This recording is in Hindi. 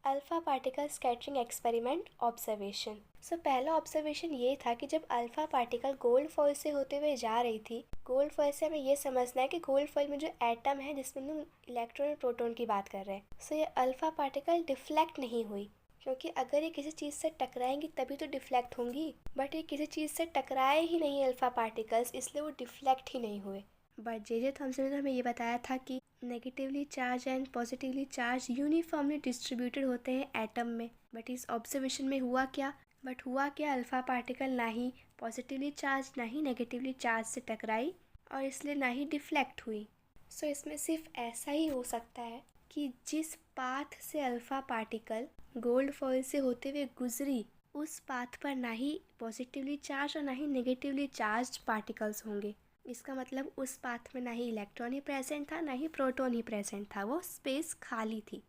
Alpha particle scattering experiment observation. पहला ऑब्जर्वेशन ये था कि जब अल्फा पार्टिकल गोल्ड फॉइल से होते हुए जा रही थी, गोल्ड फॉइल से हमें ये समझना है कि गोल्ड फॉइल में जो एटम है जिसमें हम इलेक्ट्रॉन और प्रोटॉन की बात कर रहे हैं, ये अल्फा पार्टिकल डिफ्लेक्ट नहीं हुई, क्योंकि अगर ये किसी चीज़ से टकराएंगी तभी तो डिफ्लेक्ट होंगी, बट ये किसी चीज़ से टकराए ही नहीं अल्फा पार्टिकल्स, इसलिए वो डिफ्लेक्ट ही नहीं हुए। बट जे थॉमसन ने हमें ये बताया था कि negatively charge and positively charge uniformly distributed होते हैं एटम में। बट इस ऑब्जर्वेशन में हुआ क्या? अल्फा पार्टिकल ना ही पॉजिटिवली चार्ज ना ही नेगेटिवली चार्ज से टकराई और इसलिए ना ही डिफ्लेक्ट हुई। इसमें सिर्फ ऐसा ही हो सकता है कि जिस पाथ से अल्फा पार्टिकल गोल्ड फॉइल से होते हुए गुजरी, उस पाथ पर ना ही पॉजिटिवली चार्ज और ना ही नेगेटिवली चार्ज पार्टिकल्स होंगे। इसका मतलब उस पाथ में ना ही इलेक्ट्रॉन ही प्रेजेंट था, ना ही प्रोटॉन ही प्रेजेंट था, वो स्पेस खाली थी।